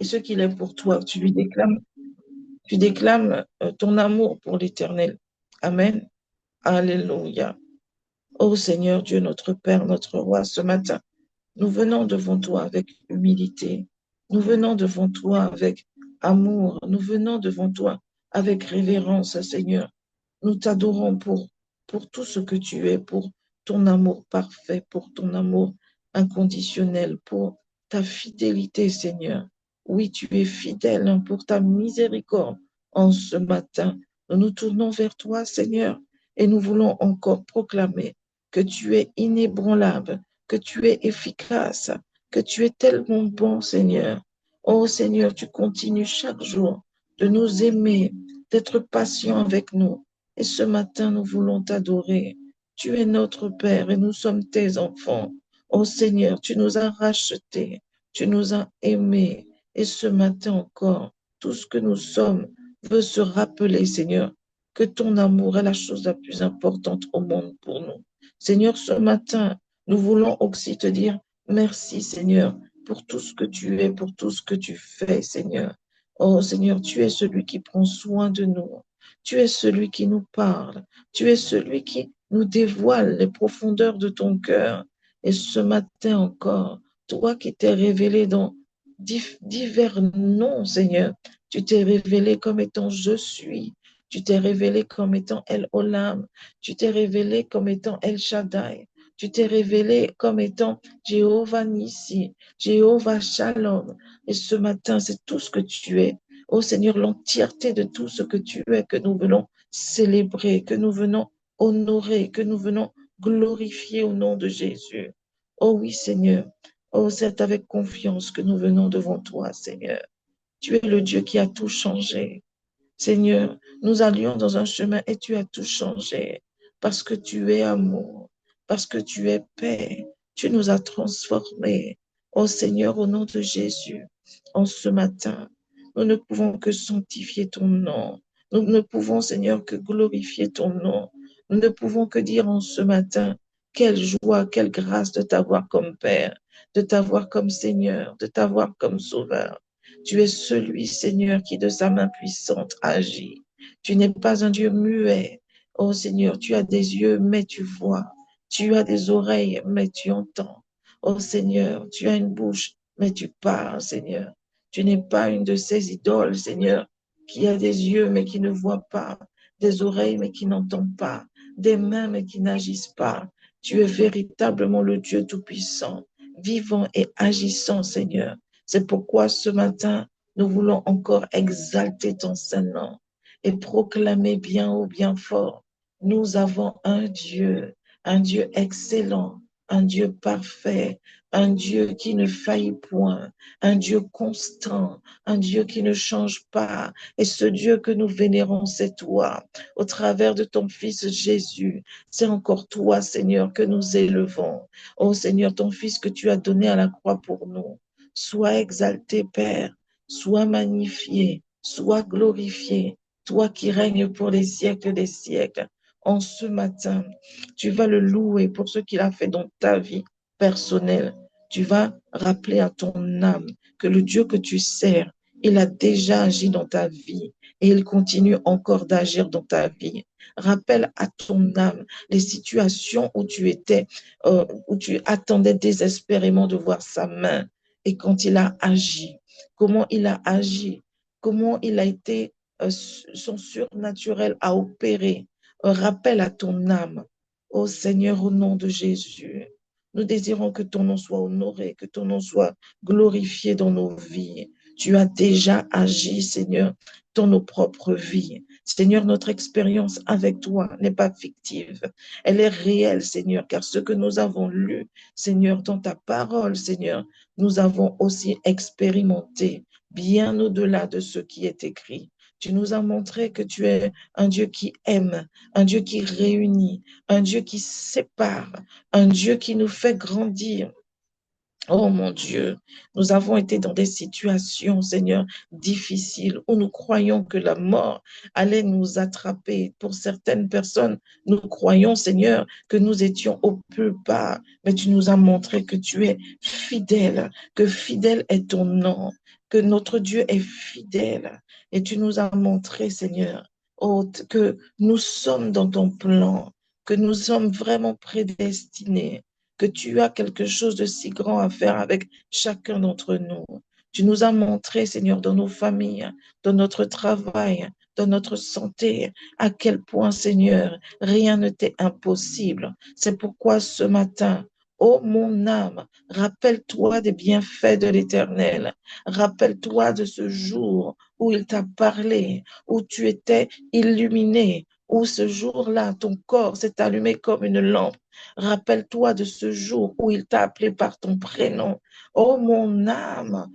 ce qu'il est pour toi. Tu déclames ton amour pour l'Éternel. Amen. Alléluia. Ô Seigneur Dieu, notre Père, notre Roi, ce matin, nous venons devant toi avec humilité. Nous venons devant toi avec amour. Nous venons devant toi avec révérence, Seigneur. Nous t'adorons pour tout ce que tu es, pour ton amour parfait, pour ton amour inconditionnel, pour ta fidélité, Seigneur. Oui, tu es fidèle pour ta miséricorde en ce matin. Nous nous tournons vers toi, Seigneur, et nous voulons encore proclamer que tu es inébranlable, que tu es efficace, que tu es tellement bon, Seigneur. Oh Seigneur, tu continues chaque jour de nous aimer, d'être patient avec nous. Et ce matin, nous voulons t'adorer. Tu es notre Père et nous sommes tes enfants. Oh Seigneur, tu nous as rachetés, tu nous as aimés. Et ce matin encore, tout ce que nous sommes veut se rappeler, Seigneur, que ton amour est la chose la plus importante au monde pour nous. Seigneur, ce matin, nous voulons aussi te dire merci, Seigneur, pour tout ce que tu es, pour tout ce que tu fais, Seigneur. Oh Seigneur, tu es celui qui prend soin de nous. Tu es celui qui nous parle. Tu es celui qui nous dévoile les profondeurs de ton cœur. Et ce matin encore, toi qui t'es révélé dans divers noms, Seigneur, tu t'es révélé comme étant je suis. Tu t'es révélé comme étant El Olam. Tu t'es révélé comme étant El Shaddai. Tu t'es révélé comme étant Jéhovah Nissi, Jéhovah Shalom. Et ce matin, c'est tout ce que tu es. Oh Seigneur, l'entièreté de tout ce que tu es, que nous venons célébrer, que nous venons honorer, que nous venons glorifier au nom de Jésus. Oh oui, Seigneur. Oh, c'est avec confiance que nous venons devant toi, Seigneur. Tu es le Dieu qui a tout changé. Seigneur, nous allions dans un chemin et tu as tout changé parce que tu es amour, parce que tu es paix. Tu nous as transformés. Oh Seigneur, au nom de Jésus, en ce matin, nous ne pouvons que sanctifier ton nom. Nous ne pouvons, Seigneur, que glorifier ton nom. Nous ne pouvons que dire en ce matin, quelle joie, quelle grâce de t'avoir comme Père, de t'avoir comme Seigneur, de t'avoir comme Sauveur. Tu es celui, Seigneur, qui de sa main puissante agit. Tu n'es pas un Dieu muet. Oh Seigneur, tu as des yeux, mais tu vois. Tu as des oreilles, mais tu entends. Oh Seigneur, tu as une bouche, mais tu parles, Seigneur. Tu n'es pas une de ces idoles, Seigneur, qui a des yeux, mais qui ne voit pas, des oreilles, mais qui n'entend pas, des mains, mais qui n'agissent pas. Tu es véritablement le Dieu Tout-Puissant, vivant et agissant, Seigneur. C'est pourquoi ce matin, nous voulons encore exalter ton Saint-Nom et proclamer bien haut, bien fort. Nous avons un Dieu excellent, un Dieu parfait, un Dieu qui ne faillit point, un Dieu constant, un Dieu qui ne change pas. Et ce Dieu que nous vénérons, c'est toi. Au travers de ton Fils Jésus, c'est encore toi, Seigneur, que nous élevons. Oh Seigneur, ton Fils que tu as donné à la croix pour nous. Sois exalté, Père, sois magnifié, sois glorifié, toi qui règnes pour les siècles des siècles. En ce matin, tu vas le louer pour ce qu'il a fait dans ta vie personnelle. Tu vas rappeler à ton âme que le Dieu que tu sers, il a déjà agi dans ta vie et il continue encore d'agir dans ta vie. Rappelle à ton âme les situations où tu étais, où tu attendais désespérément de voir sa main et quand il a agi, comment il a agi, comment il a été, son surnaturel a opéré. Rappelle à ton âme, ô Seigneur, au nom de Jésus. Nous désirons que ton nom soit honoré, que ton nom soit glorifié dans nos vies. Tu as déjà agi, Seigneur, dans nos propres vies. Seigneur, notre expérience avec toi n'est pas fictive. Elle est réelle, Seigneur, car ce que nous avons lu, Seigneur, dans ta parole, Seigneur, nous avons aussi expérimenté bien au-delà de ce qui est écrit. Tu nous as montré que tu es un Dieu qui aime, un Dieu qui réunit, un Dieu qui sépare, un Dieu qui nous fait grandir. Oh mon Dieu, nous avons été dans des situations, Seigneur, difficiles où nous croyons que la mort allait nous attraper. Pour certaines personnes, nous croyons, Seigneur, que nous étions au plus bas, mais tu nous as montré que tu es fidèle, que fidèle est ton nom, que notre Dieu est fidèle et tu nous as montré, Seigneur, que nous sommes dans ton plan, que nous sommes vraiment prédestinés, que tu as quelque chose de si grand à faire avec chacun d'entre nous. Tu nous as montré, Seigneur, dans nos familles, dans notre travail, dans notre santé, à quel point, Seigneur, rien ne t'est impossible. C'est pourquoi ce matin, ô mon âme, rappelle-toi des bienfaits de l'Éternel. Rappelle-toi de ce jour où il t'a parlé, où tu étais illuminé, où ce jour-là, ton corps s'est allumé comme une lampe. Rappelle-toi de ce jour où il t'a appelé par ton prénom. Oh mon âme,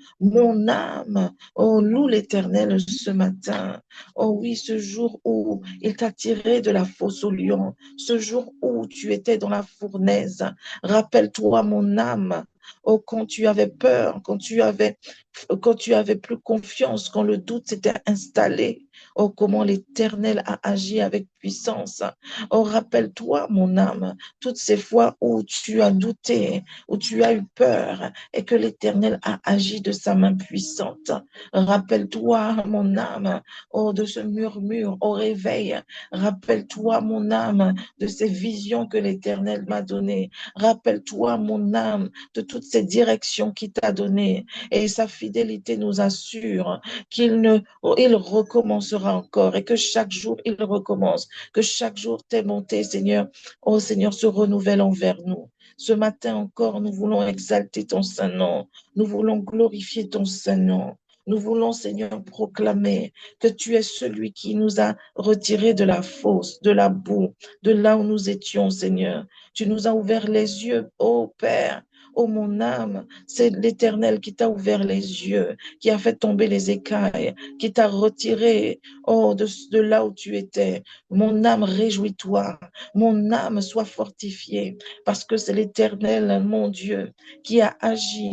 oh loue l'Éternel ce matin. Oh oui, ce jour où il t'a tiré de la fosse au lion, ce jour où tu étais dans la fournaise. Rappelle-toi, mon âme, oh, quand tu avais peur, quand tu avais plus confiance, quand le doute s'était installé. Oh, comment l'Éternel a agi avec puissance. Oh, rappelle-toi, mon âme, toutes ces fois où tu as douté, où tu as eu peur et que l'Éternel a agi de sa main puissante. Rappelle-toi, mon âme, oh, de ce murmure au réveil. Rappelle-toi, mon âme, de ces visions que l'Éternel m'a données. Rappelle-toi, mon âme, de toutes ces directions qu'il t'a données. Et sa fidélité nous assure il recommencera encore et que chaque jour il recommence, que chaque jour tes bontés, Seigneur, oh Seigneur, se renouvellent envers nous. Ce matin encore, nous voulons exalter ton Saint-Nom. Nous voulons glorifier ton Saint-Nom. Nous voulons, Seigneur, proclamer que tu es celui qui nous a retirés de la fosse, de la boue, de là où nous étions, Seigneur. Tu nous as ouvert les yeux, ô Père. Oh mon âme, c'est l'Éternel qui t'a ouvert les yeux, qui a fait tomber les écailles, qui t'a retiré, oh, de là où tu étais. Mon âme, réjouis-toi. Mon âme, sois fortifiée, parce que c'est l'Éternel, mon Dieu, qui agit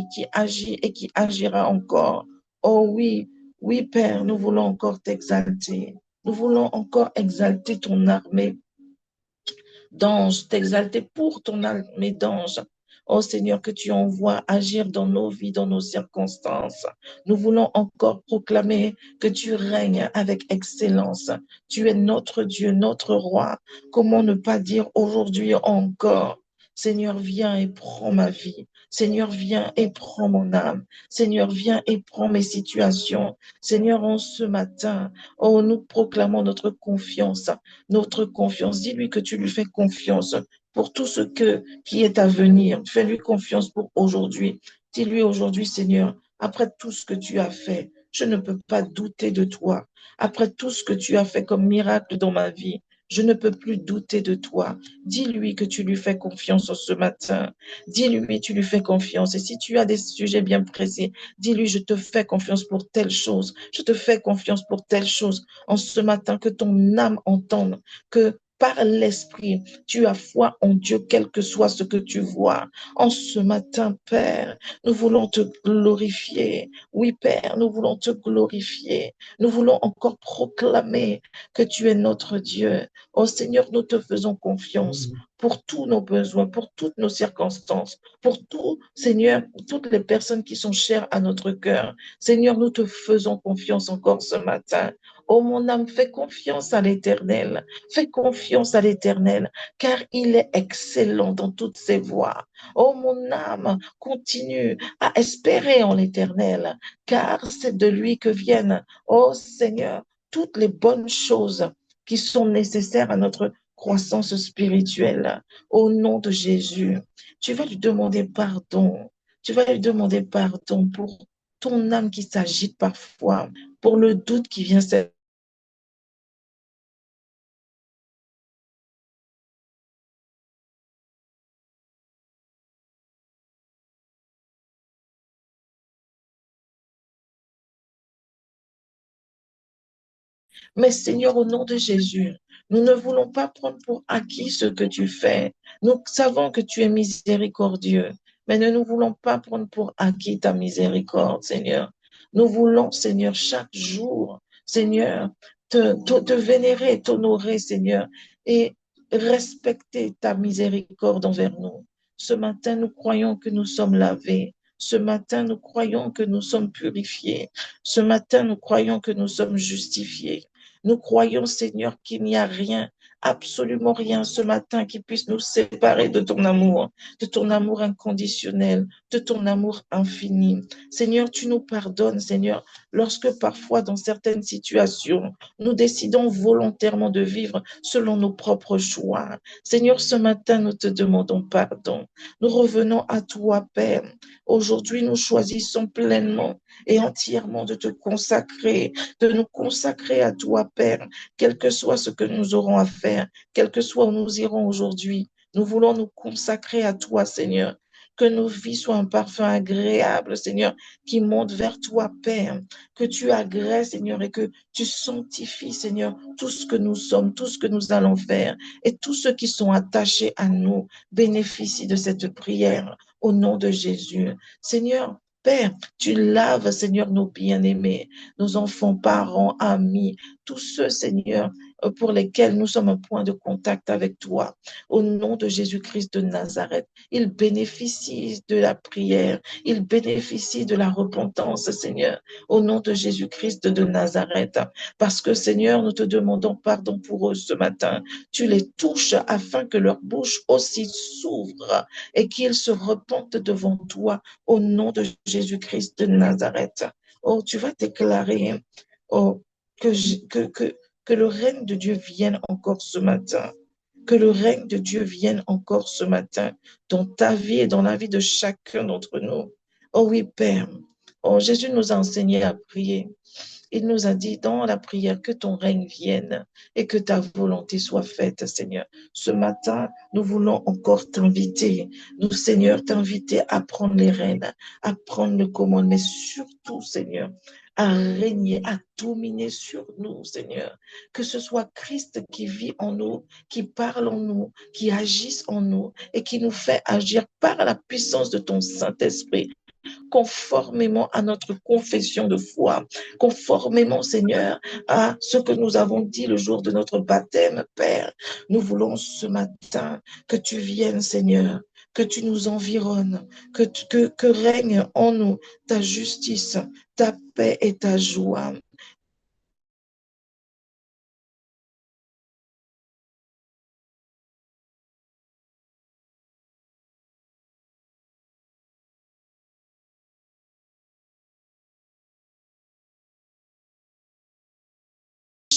et qui agira encore. Oh oui, oui, Père, nous voulons encore t'exalter. Nous voulons encore exalter ton armée d'anges, t'exalter pour ton armée d'anges. Oh Seigneur, que tu envoies agir dans nos vies, dans nos circonstances. Nous voulons encore proclamer que tu règnes avec excellence. Tu es notre Dieu, notre roi. Comment ne pas dire aujourd'hui encore, Seigneur, viens et prends ma vie. Seigneur, viens et prends mon âme. Seigneur, viens et prends mes situations. Seigneur, en ce matin, oh, nous proclamons notre confiance. Notre confiance. Dis-lui que tu lui fais confiance pour tout ce qui est à venir. Fais-lui confiance pour aujourd'hui. Dis-lui aujourd'hui, Seigneur, après tout ce que tu as fait, je ne peux pas douter de toi. Après tout ce que tu as fait comme miracle dans ma vie, je ne peux plus douter de toi. Dis-lui que tu lui fais confiance ce matin. Dis-lui, tu lui fais confiance. Et si tu as des sujets bien précis, dis-lui, je te fais confiance pour telle chose. Je te fais confiance pour telle chose. En ce matin, que ton âme entende que par l'Esprit, tu as foi en Dieu, quel que soit ce que tu vois. En ce matin, Père, nous voulons te glorifier. Oui, Père, nous voulons te glorifier. Nous voulons encore proclamer que tu es notre Dieu. Oh Seigneur, nous te faisons confiance pour tous nos besoins, pour toutes nos circonstances, pour tout, Seigneur, toutes les personnes qui sont chères à notre cœur. Seigneur, nous te faisons confiance encore ce matin. Oh mon âme, fais confiance à l'Éternel. Fais confiance à l'Éternel, car il est excellent dans toutes ses voies. Oh mon âme, continue à espérer en l'Éternel, car c'est de lui que viennent, oh Seigneur, toutes les bonnes choses qui sont nécessaires à notre croissance spirituelle. Au nom de Jésus, tu vas lui demander pardon. Tu vas lui demander pardon pour ton âme qui s'agite parfois, pour le doute qui vient s'installer. Mais Seigneur, au nom de Jésus, nous ne voulons pas prendre pour acquis ce que tu fais. Nous savons que tu es miséricordieux, mais ne nous voulons pas prendre pour acquis ta miséricorde, Seigneur. Nous voulons, Seigneur, chaque jour, Seigneur, te vénérer, t'honorer, Seigneur, et respecter ta miséricorde envers nous. Ce matin, nous croyons que nous sommes lavés. Ce matin, nous croyons que nous sommes purifiés. Ce matin, nous croyons que nous sommes justifiés. Nous croyons, Seigneur, qu'il n'y a rien, absolument rien ce matin qui puisse nous séparer de ton amour inconditionnel, de ton amour infini. Seigneur, tu nous pardonnes, Seigneur, lorsque parfois dans certaines situations, nous décidons volontairement de vivre selon nos propres choix. Seigneur, ce matin, nous te demandons pardon. Nous revenons à toi, Père. Aujourd'hui, nous choisissons pleinement et entièrement de te consacrer, de nous consacrer à toi, Père, quel que soit ce que nous aurons à faire, quel que soit où nous irons aujourd'hui. Nous voulons nous consacrer à toi, Seigneur. Que nos vies soient un parfum agréable, Seigneur, qui monte vers toi, Père. Que tu agrées, Seigneur, et que tu sanctifies, Seigneur, tout ce que nous sommes, tout ce que nous allons faire. Et tous ceux qui sont attachés à nous bénéficient de cette prière au nom de Jésus. Seigneur, Père, tu laves, Seigneur, nos bien-aimés, nos enfants, parents, amis, tous ceux, Seigneur, pour lesquels nous sommes un point de contact avec toi. Au nom de Jésus-Christ de Nazareth, ils bénéficient de la prière, ils bénéficient de la repentance, Seigneur, au nom de Jésus-Christ de Nazareth. Parce que, Seigneur, nous te demandons pardon pour eux ce matin. Tu les touches afin que leur bouche aussi s'ouvre et qu'ils se repentent devant toi au nom de Jésus-Christ de Nazareth. Oh, tu vas déclarer oh, que le règne de Dieu vienne encore ce matin. Que le règne de Dieu vienne encore ce matin dans ta vie et dans la vie de chacun d'entre nous. Oh oui, Père. Oh, Jésus nous a enseigné à prier. Il nous a dit dans la prière que ton règne vienne et que ta volonté soit faite, Seigneur. Ce matin, nous voulons encore t'inviter, nous, Seigneur, t'inviter à prendre les rênes, à prendre le commande, mais surtout, Seigneur, à régner, à dominer sur nous, Seigneur. Que ce soit Christ qui vit en nous, qui parle en nous, qui agisse en nous et qui nous fait agir par la puissance de ton Saint-Esprit conformément à notre confession de foi, conformément, Seigneur, à ce que nous avons dit le jour de notre baptême, Père. Nous voulons ce matin que tu viennes, Seigneur, que tu nous environnes, que règne en nous ta justice, ta paix et ta joie.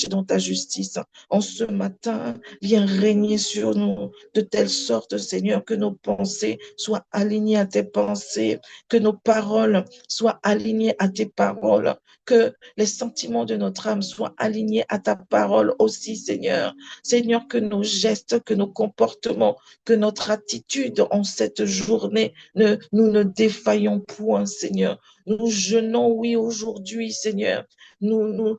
Dans ta justice. En ce matin, viens régner sur nous de telle sorte, Seigneur, que nos pensées soient alignées à tes pensées, que nos paroles soient alignées à tes paroles, que les sentiments de notre âme soient alignés à ta parole aussi, Seigneur. Seigneur, que nos gestes, que nos comportements, que notre attitude en cette journée, nous ne défaillons point, Seigneur. Nous jeûnons, oui, aujourd'hui, Seigneur. Nous nous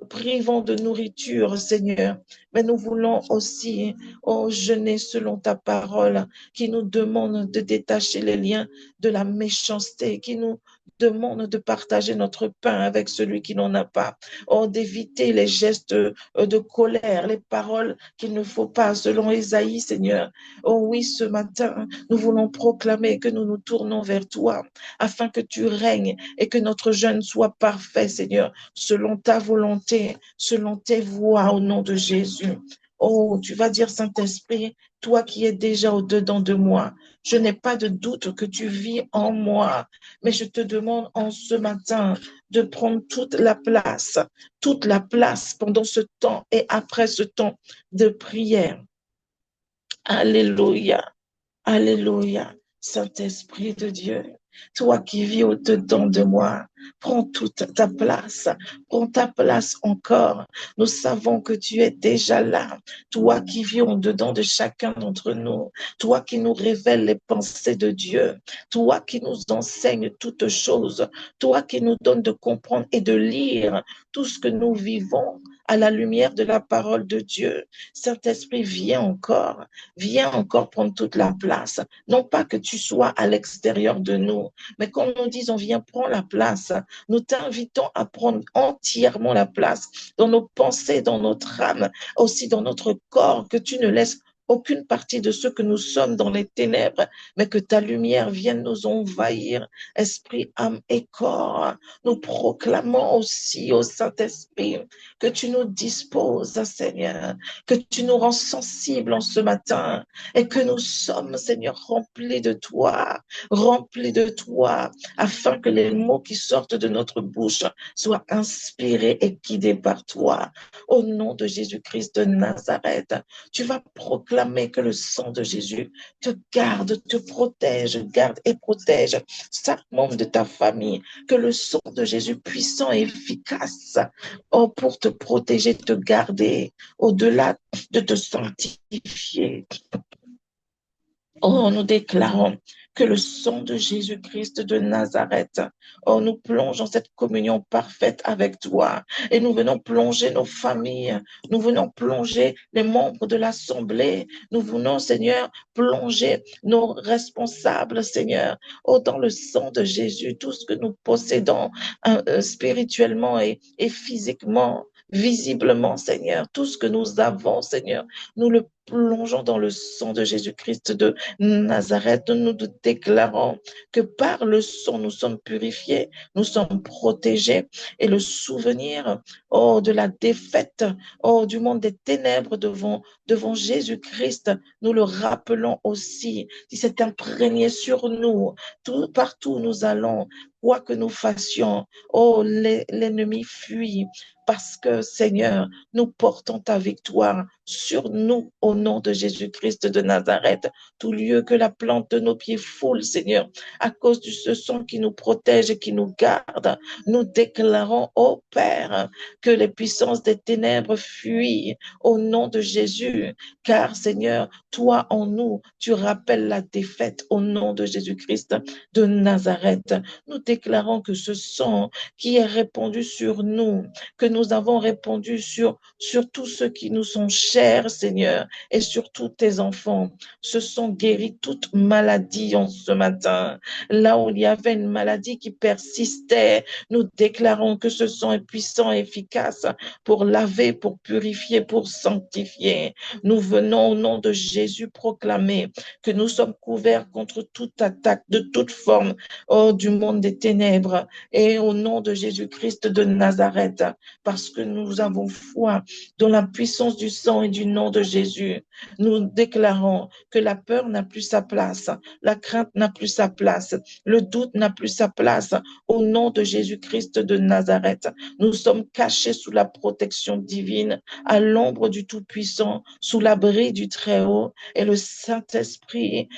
privons de nourriture, Seigneur, mais nous voulons aussi, oh, jeûner selon ta parole, qui nous demande de détacher les liens de la méchanceté, qui nous demande de partager notre pain avec celui qui n'en a pas, oh, d'éviter les gestes de colère, les paroles qu'il ne faut pas, selon Ésaïe, Seigneur. Oh oui, ce matin, nous voulons proclamer que nous nous tournons vers toi, afin que tu règnes et que notre jeûne soit parfait, Seigneur, selon ta volonté, selon tes voies, au nom de Jésus. Oh, tu vas dire, Saint-Esprit, toi qui es déjà au-dedans de moi, je n'ai pas de doute que tu vis en moi, mais je te demande en ce matin de prendre toute la place pendant ce temps et après ce temps de prière. Alléluia. Alléluia. Saint-Esprit de Dieu, toi qui vis au-dedans de moi, prends toute ta place. Prends ta place encore. Nous savons que tu es déjà là. Toi qui vis au-dedans de chacun d'entre nous. Toi qui nous révèles les pensées de Dieu. Toi qui nous enseignes toutes choses. Toi qui nous donnes de comprendre et de lire tout ce que nous vivons à la lumière de la parole de Dieu. Saint-Esprit, viens encore prendre toute la place. Non pas que tu sois à l'extérieur de nous, mais quand nous disons viens prendre la place, nous t'invitons à prendre entièrement la place dans nos pensées, dans notre âme, aussi dans notre corps, que tu ne laisses aucune partie de ce que nous sommes dans les ténèbres, mais que ta lumière vienne nous envahir, esprit, âme et corps. Nous proclamons aussi au Saint-Esprit que tu nous disposes, Seigneur, que tu nous rends sensibles en ce matin et que nous sommes, Seigneur, remplis de toi, afin que les mots qui sortent de notre bouche soient inspirés et guidés par toi. Au nom de Jésus-Christ de Nazareth, tu vas proclamer que le sang de Jésus te garde, te protège, garde et protège chaque membre de ta famille, que le sang de Jésus puissant et efficace, oh, pour te protéger, te garder, au-delà de te sanctifier. Oh, nous déclarons que le sang de Jésus-Christ de Nazareth, oh, nous plonge dans cette communion parfaite avec toi et nous venons plonger nos familles, nous venons plonger les membres de l'Assemblée, nous venons, Seigneur, plonger nos responsables, Seigneur, oh, dans le sang de Jésus, tout ce que nous possédons spirituellement et physiquement, visiblement, Seigneur, tout ce que nous avons, Seigneur, nous le plongeons dans le sang de Jésus-Christ de Nazareth. Nous nous déclarons que par le sang, nous sommes purifiés, nous sommes protégés et le souvenir, oh, de la défaite, oh, du monde des ténèbres devant Jésus-Christ, nous le rappelons aussi. Il s'est imprégné sur nous, partout où nous allons, quoi que nous fassions, oh, l'ennemi fuit parce que, Seigneur, nous portons ta victoire sur nous au nom de Jésus-Christ de Nazareth. Tout lieu que la plante de nos pieds foule, Seigneur, à cause de ce sang qui nous protège et qui nous garde, nous déclarons, ô Père, que les puissances des ténèbres fuient au nom de Jésus, car, Seigneur, toi en nous, tu rappelles la défaite au nom de Jésus-Christ de Nazareth. Nous déclarons que ce sang qui est répandu sur nous, que nous avons répandu sur tous ceux qui nous sont chers, Seigneur, et sur tous tes enfants, se sont guéris toute maladie en ce matin. Là où il y avait une maladie qui persistait, nous déclarons que ce sang est puissant et efficace pour laver, pour purifier, pour sanctifier. Nous venons au nom de Jésus proclamer que nous sommes couverts contre toute attaque de toute forme, oh, du monde des ténèbres, et au nom de Jésus-Christ de Nazareth, parce que nous avons foi dans la puissance du sang et du nom de Jésus. Nous déclarons que la peur n'a plus sa place, la crainte n'a plus sa place, le doute n'a plus sa place. Au nom de Jésus-Christ de Nazareth, nous sommes cachés sous la protection divine, à l'ombre du Tout-Puissant, sous l'abri du Très-Haut, et le Saint-Esprit,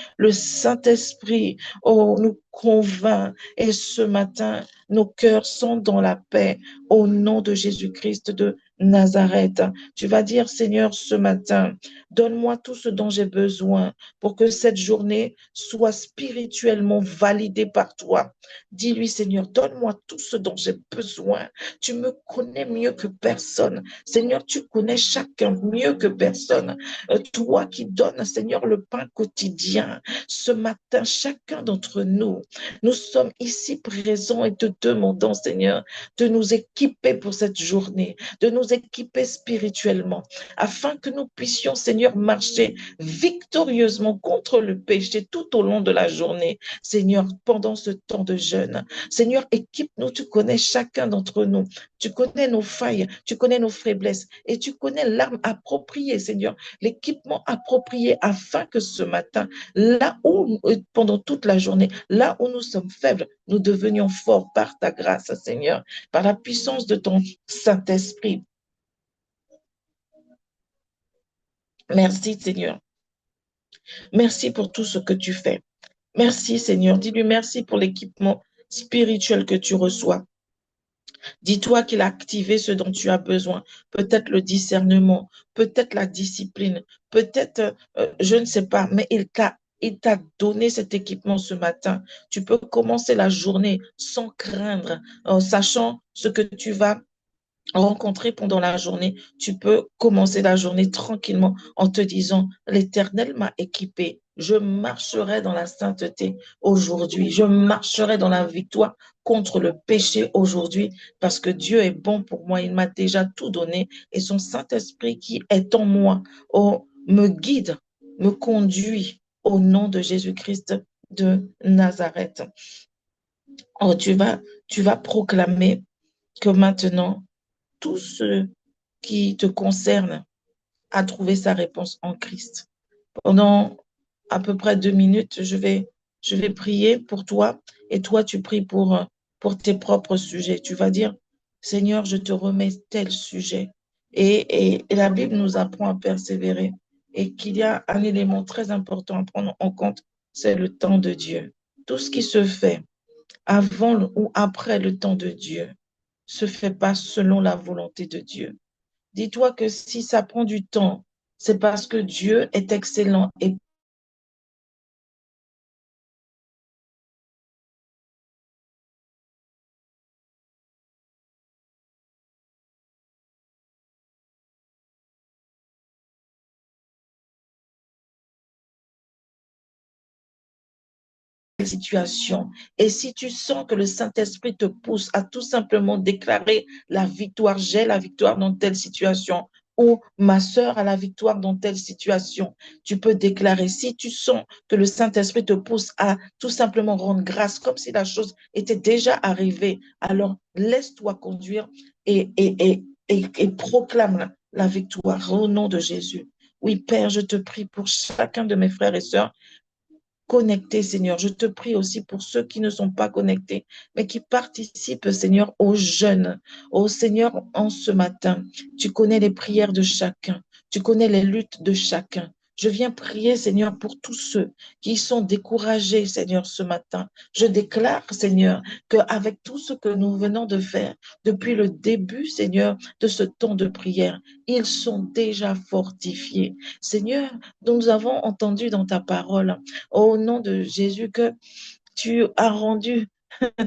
oh, nous convainc. Et ce matin, nos cœurs sont dans la paix au nom de Jésus-Christ de Nazareth. Tu vas dire, Seigneur, ce matin, donne-moi tout ce dont j'ai besoin pour que cette journée soit spirituellement validée par toi. Dis-lui, Seigneur, donne-moi tout ce dont j'ai besoin. Tu me connais mieux que personne. Seigneur, tu connais chacun mieux que personne. Toi qui donnes, Seigneur, le pain quotidien. Ce matin, chacun d'entre nous, nous sommes ici présents et te demandons, Seigneur, de nous équiper pour cette journée, de nous équiper spirituellement, afin que nous puissions, Seigneur, marcher victorieusement contre le péché tout au long de la journée. Seigneur, pendant ce temps de jeûne, Seigneur, équipe-nous, tu connais chacun d'entre nous, tu connais nos failles, tu connais nos faiblesses et tu connais l'arme appropriée, Seigneur, l'équipement approprié afin que ce matin, là où, pendant toute la journée, là où nous sommes faibles, nous devenions forts par ta grâce, Seigneur, par la puissance de ton Saint-Esprit. Merci, Seigneur. Merci pour tout ce que tu fais. Merci, Seigneur. Dis-lui merci pour l'équipement spirituel que tu reçois. Dis-toi qu'il a activé ce dont tu as besoin. Peut-être le discernement, peut-être la discipline, peut-être, je ne sais pas, mais il t'a donné cet équipement ce matin. Tu peux commencer la journée sans craindre, en sachant ce que tu vas rencontrer pendant la journée. Tu peux commencer la journée tranquillement en te disant, l'Éternel m'a équipé. Je marcherai dans la sainteté aujourd'hui. Je marcherai dans la victoire contre le péché aujourd'hui parce que Dieu est bon pour moi. Il m'a déjà tout donné et son Saint-Esprit qui est en moi, oh, me guide me conduis au nom de Jésus-Christ de Nazareth. Oh, tu vas proclamer que maintenant, tout ce qui te concerne a trouvé sa réponse en Christ. Pendant à peu près 2 minutes, je vais prier pour toi et toi, tu pries pour tes propres sujets. Tu vas dire, Seigneur, je te remets tel sujet. Et la Bible nous apprend à persévérer et qu'il y a un élément très important à prendre en compte, c'est le temps de Dieu. Tout ce qui se fait avant ou après le temps de Dieu se fait pas selon la volonté de Dieu. Dis-toi que si ça prend du temps, c'est parce que Dieu est excellent et situation. Et si tu sens que le Saint-Esprit te pousse à tout simplement déclarer la victoire, j'ai la victoire dans telle situation, ou ma sœur a la victoire dans telle situation, tu peux déclarer. Si tu sens que le Saint-Esprit te pousse à tout simplement rendre grâce, comme si la chose était déjà arrivée, alors laisse-toi conduire et proclame la victoire au nom de Jésus. Oui, Père, je te prie pour chacun de mes frères et sœurs connectés, Seigneur. Je te prie aussi pour ceux qui ne sont pas connectés, mais qui participent, Seigneur, aux jeunes. Oh Seigneur, en ce matin, tu connais les prières de chacun, tu connais les luttes de chacun. Je viens prier, Seigneur, pour tous ceux qui sont découragés, Seigneur, ce matin. Je déclare, Seigneur, qu'avec tout ce que nous venons de faire depuis le début, Seigneur, de ce temps de prière, ils sont déjà fortifiés. Seigneur, nous avons entendu dans ta parole au nom de Jésus que tu as rendu,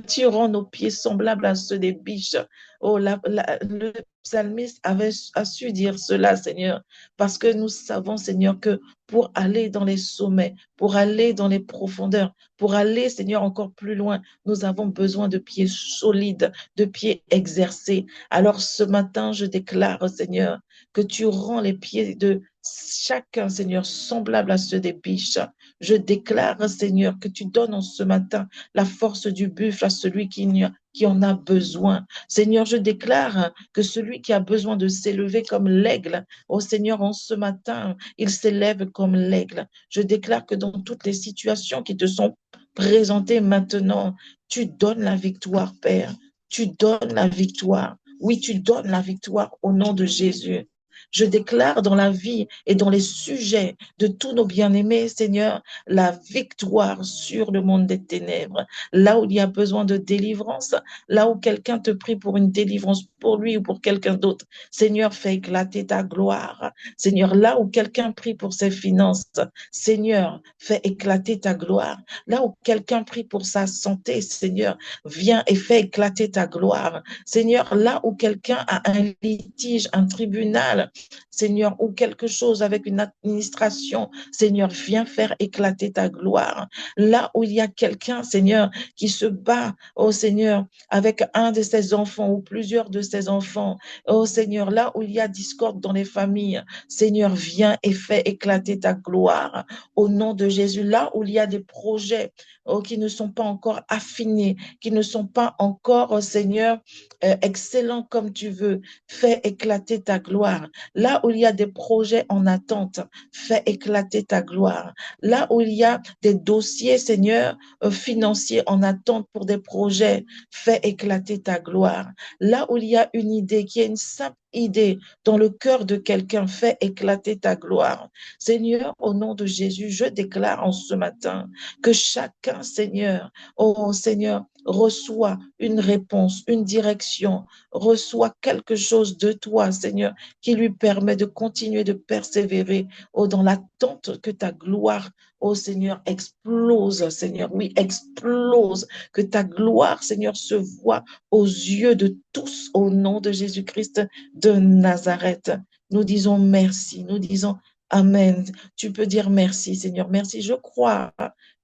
tu rends nos pieds semblables à ceux des biches. Oh, le psalmiste a su dire cela, Seigneur, parce que nous savons, Seigneur, que pour aller dans les sommets, pour aller dans les profondeurs, pour aller, Seigneur, encore plus loin, nous avons besoin de pieds solides, de pieds exercés. Alors ce matin, je déclare, Seigneur, que tu rends les pieds de chacun, Seigneur, semblables à ceux des biches. Je déclare, Seigneur, que tu donnes en ce matin la force du buffle à celui qui en a besoin. Seigneur, je déclare que celui qui a besoin de s'élever comme l'aigle, oh Seigneur, en ce matin, il s'élève comme l'aigle. Je déclare que dans toutes les situations qui te sont présentées maintenant, tu donnes la victoire, Père. Tu donnes la victoire. Oui, tu donnes la victoire au nom de Jésus. Je déclare dans la vie et dans les sujets de tous nos bien-aimés, Seigneur, la victoire sur le monde des ténèbres. Là où il y a besoin de délivrance, là où quelqu'un te prie pour une délivrance pour lui ou pour quelqu'un d'autre, Seigneur, fais éclater ta gloire. Seigneur, là où quelqu'un prie pour ses finances, Seigneur, fais éclater ta gloire. Là où quelqu'un prie pour sa santé, Seigneur, viens et fais éclater ta gloire. Seigneur, là où quelqu'un a un litige, un tribunal, Seigneur, ou quelque chose avec une administration, Seigneur, viens faire éclater ta gloire. Là où il y a quelqu'un, Seigneur, qui se bat, oh Seigneur, avec un de ses enfants ou plusieurs de ses enfants, oh Seigneur, là où il y a discorde dans les familles, Seigneur, viens et fais éclater ta gloire au nom de Jésus. Là où il y a des projets, oh, qui ne sont pas encore affinés, qui ne sont pas encore, oh, Seigneur, excellents comme tu veux, fais éclater ta gloire. Là où il y a des projets en attente, fais éclater ta gloire. Là où il y a des dossiers, Seigneur, financiers en attente pour des projets, fais éclater ta gloire. Là où il y a une idée, qui est une simple idée dans le cœur de quelqu'un, fais éclater ta gloire. Seigneur, au nom de Jésus, je déclare en ce matin que chacun, Seigneur, oh Seigneur, reçoit une réponse, une direction, reçoit quelque chose de toi, Seigneur, qui lui permet de continuer de persévérer, oh, dans l'attente que ta gloire, oh Seigneur, explose, Seigneur, oui, explose, que ta gloire, Seigneur, se voit aux yeux de tous au nom de Jésus-Christ de Nazareth. Nous disons merci, nous disons Amen. Tu peux dire merci, Seigneur, merci. Je crois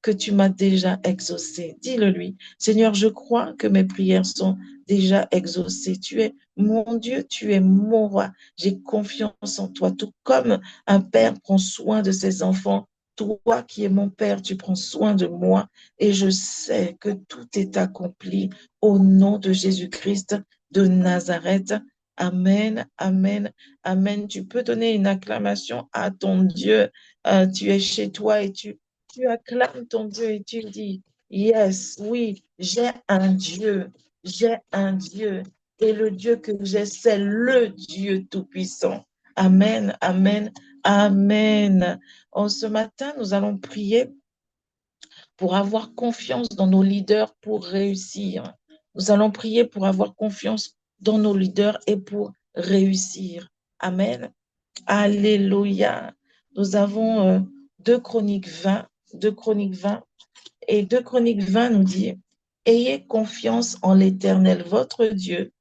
que tu m'as déjà exaucé. Dis-le lui. Seigneur, je crois que mes prières sont déjà exaucées. Tu es mon Dieu, tu es mon roi. J'ai confiance en toi, tout comme un père prend soin de ses enfants. Toi qui es mon Père, tu prends soin de moi et je sais que tout est accompli au nom de Jésus-Christ de Nazareth. Amen, amen, amen. Tu peux donner une acclamation à ton Dieu. Tu es chez toi et tu acclames ton Dieu et tu dis, yes, oui, j'ai un Dieu. Et le Dieu que j'ai, c'est le Dieu Tout-Puissant. Amen, amen, amen. Ce matin, nous allons prier pour avoir confiance dans nos leaders pour réussir. Nous allons prier pour avoir confiance dans nos leaders et pour réussir. Amen. Alléluia. Nous avons 2 Chroniques 20, 2 Chroniques 20, et 2 Chroniques 20 nous dit, ayez confiance en l'Éternel, votre Dieu,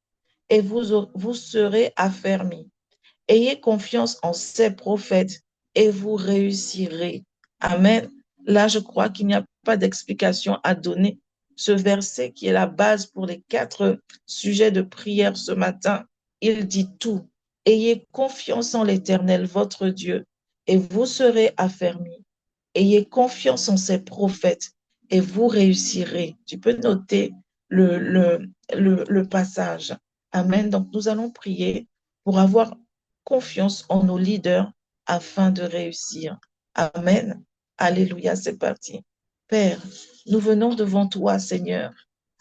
et vous serez affermis. Ayez confiance en ces prophètes et vous réussirez. Amen. Là, je crois qu'il n'y a pas d'explication à donner. Ce verset qui est la base pour les 4 sujets de prière ce matin, il dit tout. Ayez confiance en l'Éternel, votre Dieu, et vous serez affermis. Ayez confiance en ces prophètes et vous réussirez. Tu peux noter le passage. Amen. Donc, nous allons prier pour avoir confiance en nos leaders afin de réussir. Amen. Alléluia, c'est parti. Père, nous venons devant toi, Seigneur,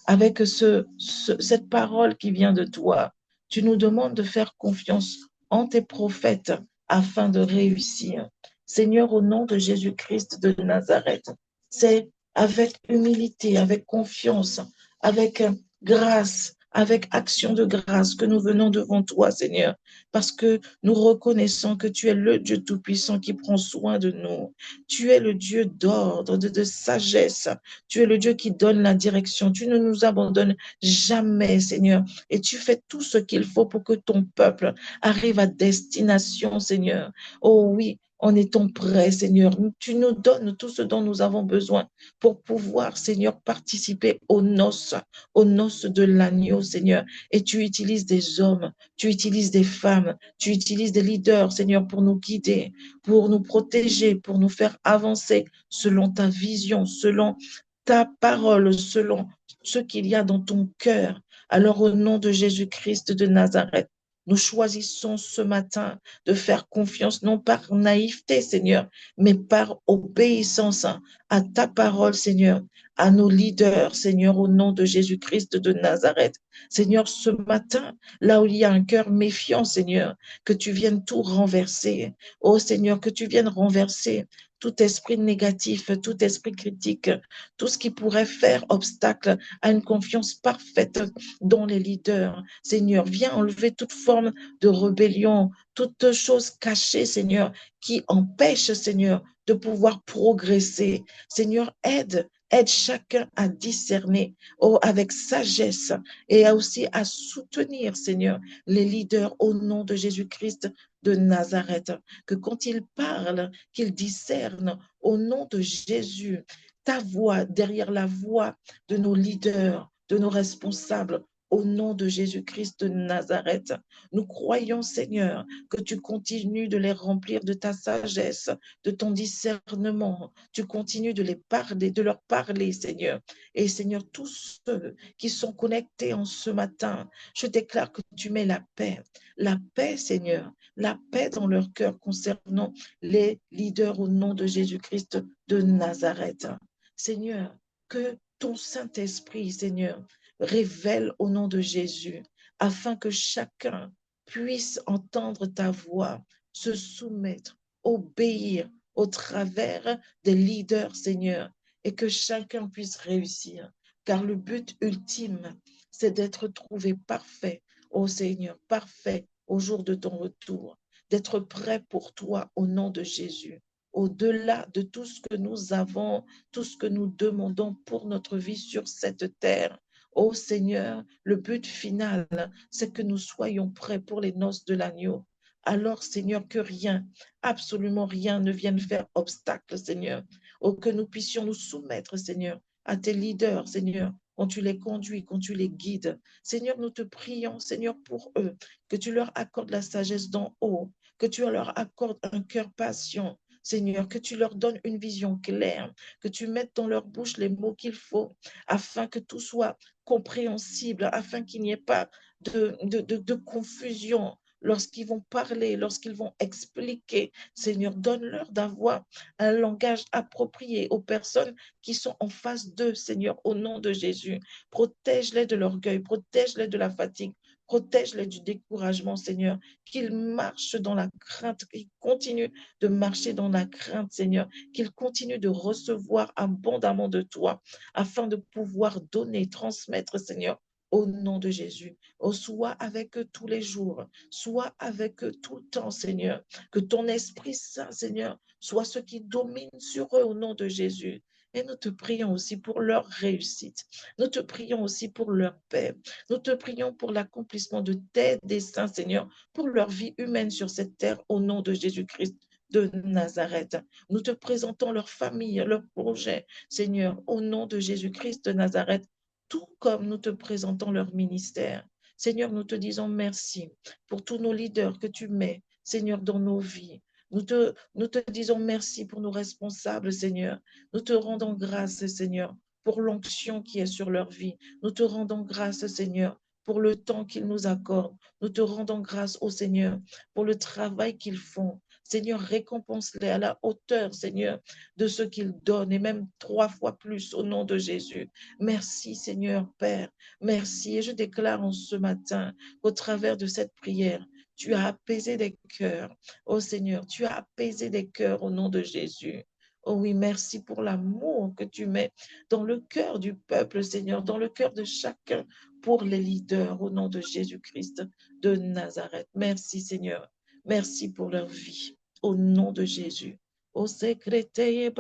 avec cette parole qui vient de toi. Tu nous demandes de faire confiance en tes prophètes afin de réussir. Seigneur, au nom de Jésus-Christ de Nazareth, c'est avec humilité, avec confiance, avec grâce, avec action de grâce que nous venons devant toi, Seigneur, parce que nous reconnaissons que tu es le Dieu Tout-Puissant qui prend soin de nous. Tu es le Dieu d'ordre, de sagesse. Tu es le Dieu qui donne la direction. Tu ne nous abandonnes jamais, Seigneur. Et tu fais tout ce qu'il faut pour que ton peuple arrive à destination, Seigneur. Oh oui, en étant prêt, Seigneur. Tu nous donnes tout ce dont nous avons besoin pour pouvoir, Seigneur, participer aux noces de l'agneau, Seigneur. Et tu utilises des hommes, tu utilises des femmes, tu utilises des leaders, Seigneur, pour nous guider, pour nous protéger, pour nous faire avancer selon ta vision, selon ta parole, selon ce qu'il y a dans ton cœur. Alors, au nom de Jésus-Christ de Nazareth, nous choisissons ce matin de faire confiance, non par naïveté, Seigneur, mais par obéissance à ta parole, Seigneur, à nos leaders, Seigneur, au nom de Jésus-Christ de Nazareth. Seigneur, ce matin, là où il y a un cœur méfiant, Seigneur, que tu viennes tout renverser. Oh Seigneur, que tu viennes renverser tout esprit négatif, tout esprit critique, tout ce qui pourrait faire obstacle à une confiance parfaite dans les leaders. Seigneur, viens enlever toute forme de rébellion, toute chose cachée, Seigneur, qui empêche, Seigneur, de pouvoir progresser. Seigneur, aide chacun à discerner avec sagesse et aussi à soutenir, Seigneur, les leaders au nom de Jésus-Christ de Nazareth. Que quand ils parlent, qu'ils discernent au nom de Jésus ta voix derrière la voix de nos leaders, de nos responsables, au nom de Jésus-Christ de Nazareth. Nous croyons, Seigneur, que tu continues de les remplir de ta sagesse, de ton discernement. Tu continues de les parler, de leur parler, Seigneur. Et Seigneur, tous ceux qui sont connectés en ce matin, je déclare que tu mets la paix, Seigneur, la paix dans leur cœur concernant les leaders au nom de Jésus-Christ de Nazareth. Seigneur, que ton Saint-Esprit, Seigneur, révèle au nom de Jésus, afin que chacun puisse entendre ta voix, se soumettre, obéir au travers des leaders, Seigneur, et que chacun puisse réussir. Car le but ultime, c'est d'être trouvé parfait, ô Seigneur, parfait au jour de ton retour, d'être prêt pour toi au nom de Jésus. Au-delà de tout ce que nous avons, tout ce que nous demandons pour notre vie sur cette terre, ô Seigneur, le but final, c'est que nous soyons prêts pour les noces de l'agneau. Alors, Seigneur, que rien, absolument rien ne vienne faire obstacle, Seigneur, Oh, que nous puissions nous soumettre, Seigneur, à tes leaders, Seigneur, quand tu les conduis, quand tu les guides. Seigneur, nous te prions, Seigneur, pour eux, que tu leur accordes la sagesse d'en haut, que tu leur accordes un cœur patient, Seigneur, que tu leur donnes une vision claire, que tu mettes dans leur bouche les mots qu'il faut, afin que tout soit compréhensible, afin qu'il n'y ait pas de confusion lorsqu'ils vont parler, lorsqu'ils vont expliquer. Seigneur, donne-leur d'avoir un langage approprié aux personnes qui sont en face d'eux, Seigneur, au nom de Jésus. Protège-les de l'orgueil, protège-les de la fatigue, protège-les du découragement, Seigneur, qu'ils marchent dans la crainte, qu'ils continuent de marcher dans la crainte, Seigneur, qu'ils continuent de recevoir abondamment de toi, afin de pouvoir donner, transmettre, Seigneur, au nom de Jésus. Oh, sois avec eux tous les jours, sois avec eux tout le temps, Seigneur. Que ton Esprit Saint, Seigneur, soit ce qui domine sur eux au nom de Jésus. Et nous te prions aussi pour leur réussite. Nous te prions aussi pour leur paix. Nous te prions pour l'accomplissement de tes desseins, Seigneur, pour leur vie humaine sur cette terre au nom de Jésus-Christ de Nazareth. Nous te présentons leur famille, leurs projets, Seigneur, au nom de Jésus-Christ de Nazareth, tout comme nous te présentons leur ministère. Seigneur, nous te disons merci pour tous nos leaders que tu mets, Seigneur, dans nos vies. Nous te disons merci pour nos responsables, Seigneur. Nous te rendons grâce, Seigneur, pour l'onction qui est sur leur vie. Nous te rendons grâce, Seigneur, pour le temps qu'ils nous accordent. Nous te rendons grâce au Seigneur pour le travail qu'ils font. Seigneur, récompense-les à la hauteur, Seigneur, de ce qu'ils donnent et même 3 fois plus au nom de Jésus. Merci, Seigneur, Père. Merci. Et je déclare en ce matin, au travers de cette prière, tu as apaisé des cœurs. Oh Seigneur, tu as apaisé des cœurs au nom de Jésus. Oh oui, merci pour l'amour que tu mets dans le cœur du peuple, Seigneur, dans le cœur de chacun pour les leaders au nom de Jésus-Christ de Nazareth. Merci, Seigneur. Merci pour leur vie au nom de Jésus. Oh, secrétaire,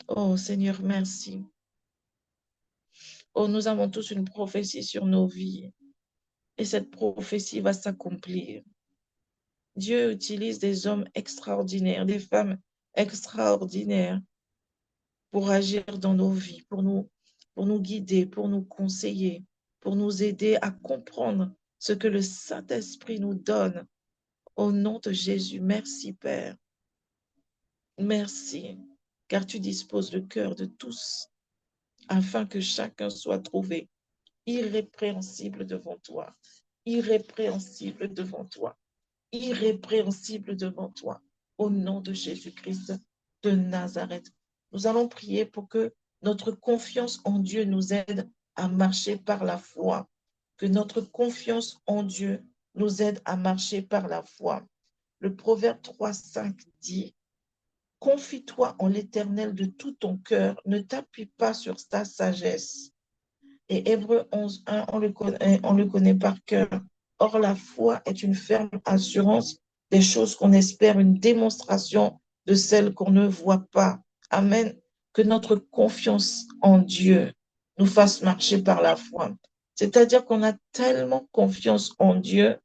oh Seigneur, merci. Oh, nous avons tous une prophétie sur nos vies et cette prophétie va s'accomplir. Dieu utilise des hommes extraordinaires, des femmes extraordinaires pour agir dans nos vies, pour nous guider, pour nous conseiller, pour nous aider à comprendre ce que le Saint-Esprit nous donne. Au nom de Jésus, merci Père. Merci, car tu disposes le cœur de tous afin que chacun soit trouvé irrépréhensible devant toi, irrépréhensible devant toi, irrépréhensible devant toi, au nom de Jésus-Christ de Nazareth. Nous allons prier pour que notre confiance en Dieu nous aide à marcher par la foi, que notre confiance en Dieu nous aide à marcher par la foi. Le Proverbe 3,5 dit: confie-toi en l'Éternel de tout ton cœur, ne t'appuie pas sur ta sagesse. Et Hébreux 11,1, on le connaît par cœur. Or, la foi est une ferme assurance des choses qu'on espère, une démonstration de celles qu'on ne voit pas. Amen. Que notre confiance en Dieu nous fasse marcher par la foi. C'est-à-dire qu'on a tellement confiance en Dieu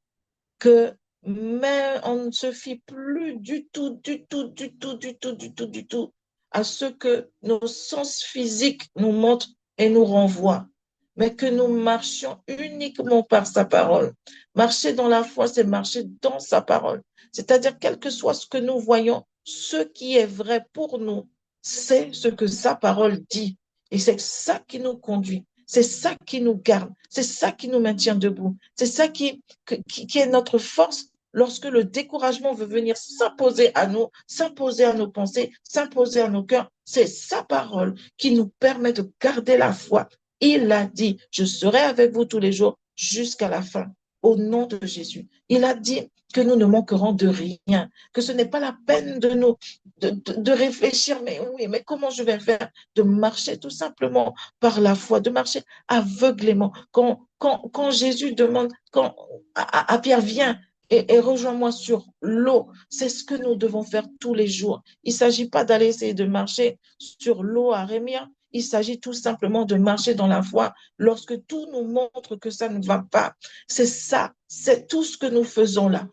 que mais on ne se fie plus du tout, du tout, du tout, du tout, du tout, du tout à ce que nos sens physiques nous montrent et nous renvoient, mais que nous marchions uniquement par sa parole. Marcher dans la foi, c'est marcher dans sa parole. C'est-à-dire, quel que soit ce que nous voyons, ce qui est vrai pour nous, c'est ce que sa parole dit. Et c'est ça qui nous conduit. C'est ça qui nous garde. C'est ça qui nous maintient debout. C'est ça qui est notre force lorsque le découragement veut venir s'imposer à nous, s'imposer à nos pensées, s'imposer à nos cœurs. C'est sa parole qui nous permet de garder la foi. Il a dit, je serai avec vous tous les jours jusqu'à la fin, au nom de Jésus. Il a dit que nous ne manquerons de rien, que ce n'est pas la peine de réfléchir, mais oui, mais comment je vais faire? De marcher tout simplement par la foi, de marcher aveuglément. Quand Jésus demande, à Pierre, viens et rejoins-moi sur l'eau, c'est ce que nous devons faire tous les jours. Il ne s'agit pas d'aller essayer de marcher sur l'eau à Rémia. Il s'agit tout simplement de marcher dans la foi lorsque tout nous montre que ça ne va pas. C'est ça, c'est tout ce que nous faisons là.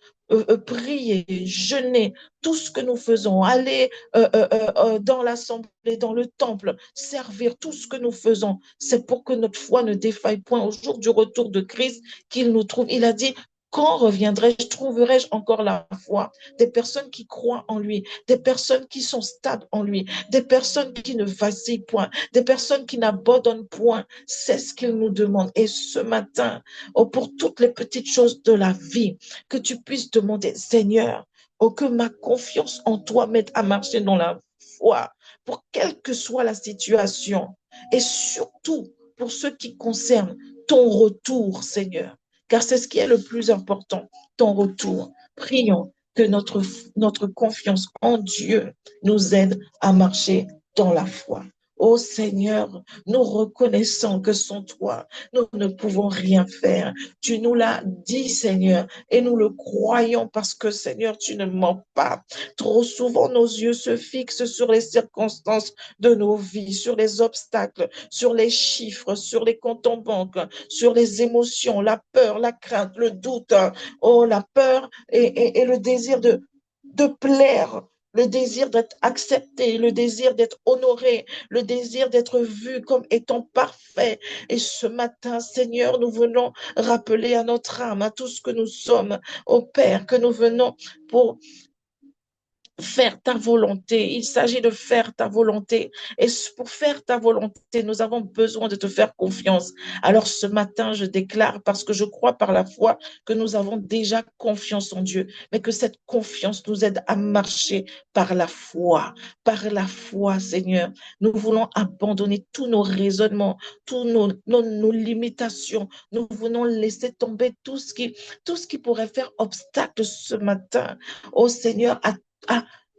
prier, jeûner, tout ce que nous faisons, aller dans l'assemblée, dans le temple, servir, tout ce que nous faisons, c'est pour que notre foi ne défaille point au jour du retour de Christ qu'il nous trouve. Il a dit, quand reviendrai-je, trouverai-je encore la foi? Des personnes qui croient en lui, des personnes qui sont stables en lui, des personnes qui ne vacillent point, des personnes qui n'abandonnent point. C'est ce qu'il nous demande. Et ce matin, oh, pour toutes les petites choses de la vie, que tu puisses demander, Seigneur, oh, que ma confiance en toi m'aide à marcher dans la foi, pour quelle que soit la situation. Et surtout, pour ce qui concerne ton retour, Seigneur, car c'est ce qui est le plus important, ton retour. Prions que notre confiance en Dieu nous aide à marcher dans la foi. Ô Seigneur, nous reconnaissons que sans toi, nous ne pouvons rien faire. Tu nous l'as dit, Seigneur, et nous le croyons parce que, Seigneur, tu ne mens pas. Trop souvent, nos yeux se fixent sur les circonstances de nos vies, sur les obstacles, sur les chiffres, sur les comptes en banque, sur les émotions, la peur, la crainte, le doute, oh, la peur et le désir de plaire, le désir d'être accepté, le désir d'être honoré, le désir d'être vu comme étant parfait. Et ce matin, Seigneur, nous venons rappeler à notre âme, à tout ce que nous sommes, au Père, que nous venons pour faire ta volonté. Il s'agit de faire ta volonté. Et pour faire ta volonté, nous avons besoin de te faire confiance. Alors ce matin, je déclare, parce que je crois par la foi que nous avons déjà confiance en Dieu, mais que cette confiance nous aide à marcher par la foi. Par la foi, Seigneur. Nous voulons abandonner tous nos raisonnements, tous nos limitations. Nous voulons laisser tomber tout ce qui pourrait faire obstacle ce matin. Oh Seigneur, à-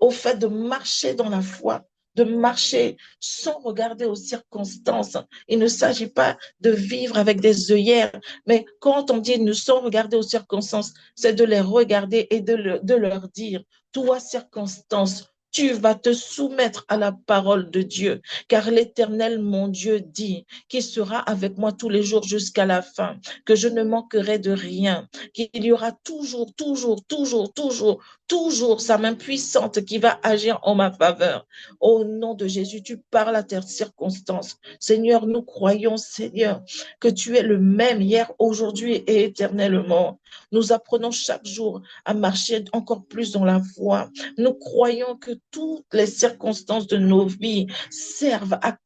au fait de marcher dans la foi, de marcher sans regarder aux circonstances. Il ne s'agit pas de vivre avec des œillères, mais quand on dit ne sans regarder aux circonstances, c'est de les regarder et de leur dire, toi, circonstance, tu vas te soumettre à la parole de Dieu, car l'Éternel, mon Dieu, dit qu'il sera avec moi tous les jours jusqu'à la fin, que je ne manquerai de rien, qu'il y aura toujours, toujours, toujours, toujours toujours sa main puissante qui va agir en ma faveur. Au nom de Jésus, tu parles à tes circonstances. Seigneur, nous croyons, Seigneur, que tu es le même hier, aujourd'hui et éternellement. Nous apprenons chaque jour à marcher encore plus dans la foi. Nous croyons que toutes les circonstances de nos vies servent à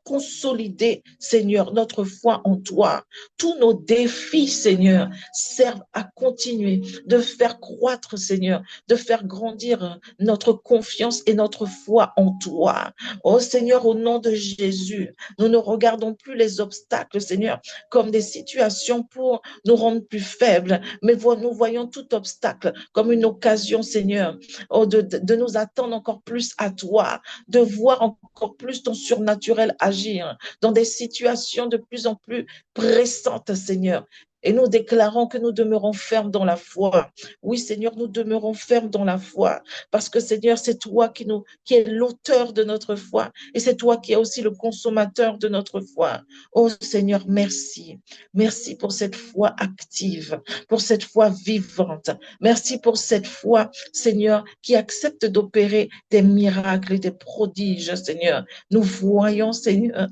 consolider, Seigneur, notre foi en toi. Tous nos défis, Seigneur, servent à continuer de faire croître, Seigneur, de faire grandir notre confiance et notre foi en toi. Oh Seigneur, au nom de Jésus, nous ne regardons plus les obstacles, Seigneur, comme des situations pour nous rendre plus faibles, mais nous voyons tout obstacle comme une occasion, Seigneur, oh, de nous attendre encore plus à toi, de voir encore plus ton surnaturel agir dans des situations de plus en plus pressantes, Seigneur. Et nous déclarons que nous demeurons fermes dans la foi. Oui, Seigneur, nous demeurons fermes dans la foi. Parce que, Seigneur, c'est toi qui es l'auteur de notre foi. Et c'est toi qui es aussi le consommateur de notre foi. Oh, Seigneur, merci. Merci pour cette foi active, pour cette foi vivante. Merci pour cette foi, Seigneur, qui accepte d'opérer des miracles et des prodiges, Seigneur. Nous voyons, Seigneur,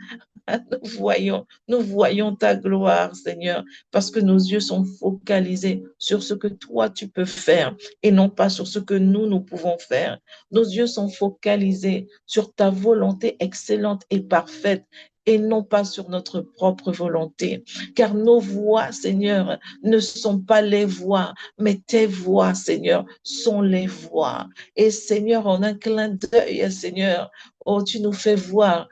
nous voyons ta gloire, Seigneur, parce que nos yeux sont focalisés sur ce que toi tu peux faire et non pas sur ce que nous pouvons faire. Nos yeux sont focalisés sur ta volonté excellente et parfaite et non pas sur notre propre volonté. Car nos voix, Seigneur, ne sont pas les voix, mais tes voix, Seigneur, sont les voix. Et Seigneur, en un clin d'œil, Seigneur, oh, tu nous fais voir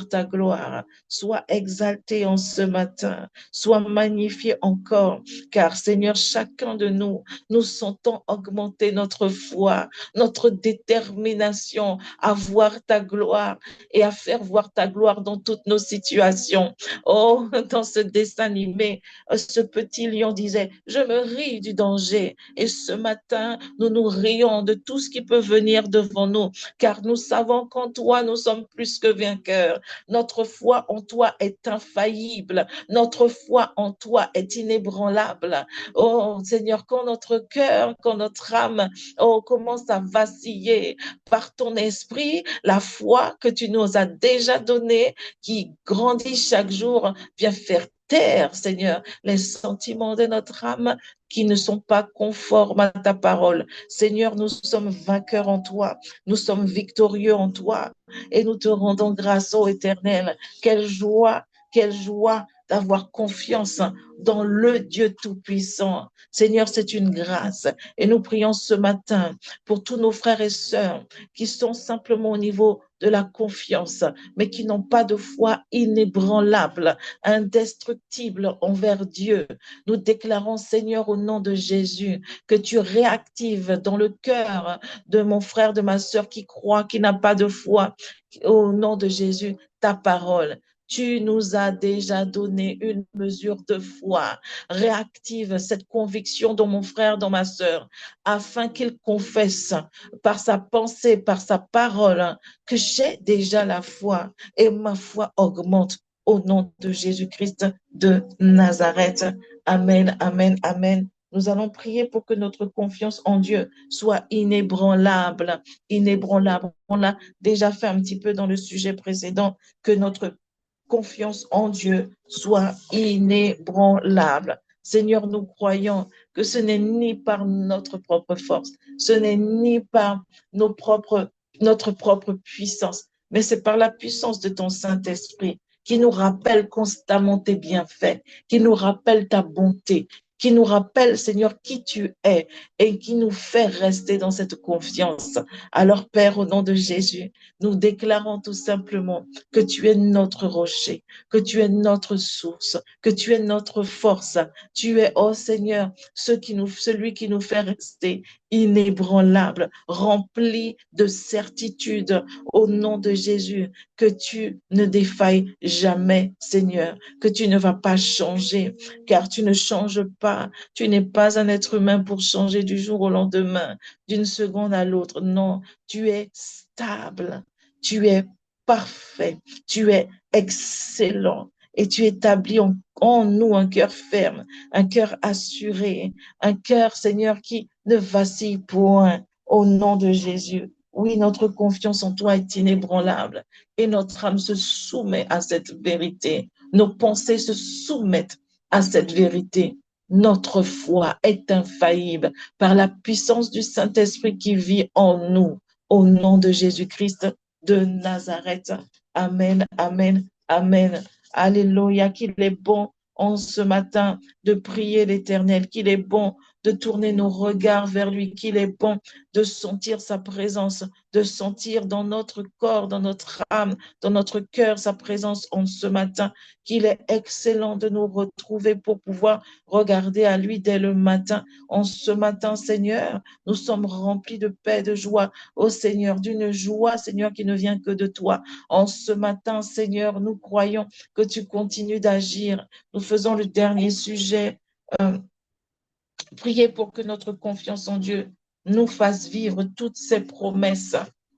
ta gloire. Sois exalté en ce matin, sois magnifié encore, car Seigneur, chacun de nous, nous sentons augmenter notre foi, notre détermination à voir ta gloire et à faire voir ta gloire dans toutes nos situations. Oh, dans ce dessin animé, ce petit lion disait, je me ris du danger. Et ce matin, nous nous rions de tout ce qui peut venir devant nous, car nous savons déclarons qu'en toi, nous sommes plus que vainqueurs. Notre foi en toi est infaillible. Notre foi en toi est inébranlable. Oh Seigneur, quand notre cœur, quand notre âme, oh, commence à vaciller par ton esprit, la foi que tu nous as déjà donnée, qui grandit chaque jour, vient faire taire, Seigneur, les sentiments de notre âme qui ne sont pas conformes à ta parole. Seigneur, nous sommes vainqueurs en toi, nous sommes victorieux en toi et nous te rendons grâce, ô Éternel. Quelle joie d'avoir confiance dans le Dieu Tout-Puissant. Seigneur, c'est une grâce. Et nous prions ce matin pour tous nos frères et sœurs qui sont simplement au niveau de la confiance, mais qui n'ont pas de foi inébranlable, indestructible envers Dieu. Nous déclarons, Seigneur, au nom de Jésus, que tu réactives dans le cœur de mon frère, de ma sœur qui croit, qui n'a pas de foi, au nom de Jésus, ta parole. Tu nous as déjà donné une mesure de foi. Réactive cette conviction dans mon frère, dans ma sœur, afin qu'il confesse par sa pensée, par sa parole, que j'ai déjà la foi et ma foi augmente au nom de Jésus-Christ de Nazareth. Amen, amen, amen. Nous allons prier pour que notre confiance en Dieu soit inébranlable, inébranlable. On l'a déjà fait un petit peu dans le sujet précédent, que notre confiance en Dieu soit inébranlable. Seigneur, nous croyons que ce n'est ni par notre propre force, ce n'est ni par notre propre puissance, mais c'est par la puissance de ton Saint-Esprit qui nous rappelle constamment tes bienfaits, qui nous rappelle ta bonté, qui nous rappelle, Seigneur, qui tu es et qui nous fait rester dans cette confiance. Alors, Père, au nom de Jésus, nous déclarons tout simplement que tu es notre rocher, que tu es notre source, que tu es notre force. Tu es, oh Seigneur, celui qui nous fait rester inébranlable, rempli de certitude au nom de Jésus, que tu ne défailles jamais, Seigneur, que tu ne vas pas changer, car tu ne changes pas. Tu n'es pas un être humain pour changer du jour au lendemain, d'une seconde à l'autre. Non, tu es stable, tu es parfait, tu es excellent et tu établis en nous un cœur ferme, un cœur assuré, un cœur, Seigneur, qui ne vacille point au nom de Jésus. Oui, notre confiance en toi est inébranlable et notre âme se soumet à cette vérité. Nos pensées se soumettent à cette vérité. Notre foi est infaillible par la puissance du Saint-Esprit qui vit en nous. Au nom de Jésus-Christ de Nazareth. Amen, amen, amen. Alléluia, qu'il est bon en ce matin de prier l'Éternel, qu'il est bon de tourner nos regards vers lui, qu'il est bon de sentir sa présence, de sentir dans notre corps, dans notre âme, dans notre cœur sa présence en ce matin, qu'il est excellent de nous retrouver pour pouvoir regarder à lui dès le matin. En ce matin, Seigneur, nous sommes remplis de paix, de joie, ô Seigneur, d'une joie, Seigneur, qui ne vient que de toi. En ce matin, Seigneur, nous croyons que tu continues d'agir. Nous faisons le dernier sujet. Euh, Priez pour que notre confiance en Dieu nous fasse vivre toutes ces promesses.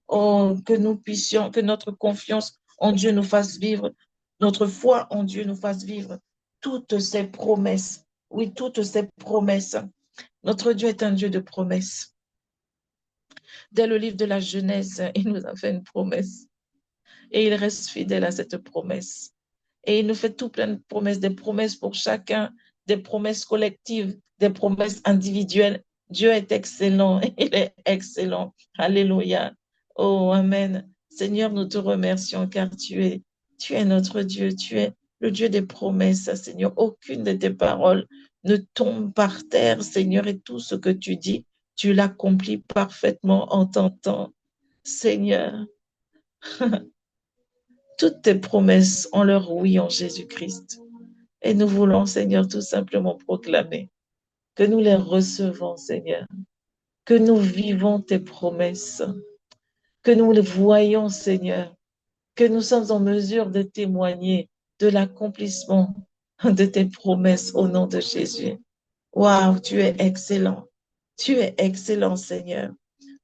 Oh, que nous puissions, que notre confiance en Dieu nous fasse vivre, notre foi en Dieu nous fasse vivre toutes ces promesses. Oui, toutes ces promesses. Notre Dieu est un Dieu de promesses. Dès le livre de la Genèse, il nous a fait une promesse et il reste fidèle à cette promesse. Et il nous fait tout plein de promesses, des promesses pour chacun, des promesses collectives, des promesses individuelles. Dieu est excellent, il est excellent. Alléluia. Oh, Amen. Seigneur, nous te remercions car tu es notre Dieu, tu es le Dieu des promesses, Seigneur. Aucune de tes paroles ne tombe par terre, Seigneur, et tout ce que tu dis, tu l'accomplis parfaitement en tentant. Seigneur, toutes tes promesses ont leur oui en Jésus-Christ. Et nous voulons, Seigneur, tout simplement proclamer que nous les recevons, Seigneur, que nous vivons tes promesses, que nous les voyons, Seigneur, que nous sommes en mesure de témoigner de l'accomplissement de tes promesses au nom de Jésus. Waouh, tu es excellent. Tu es excellent, Seigneur.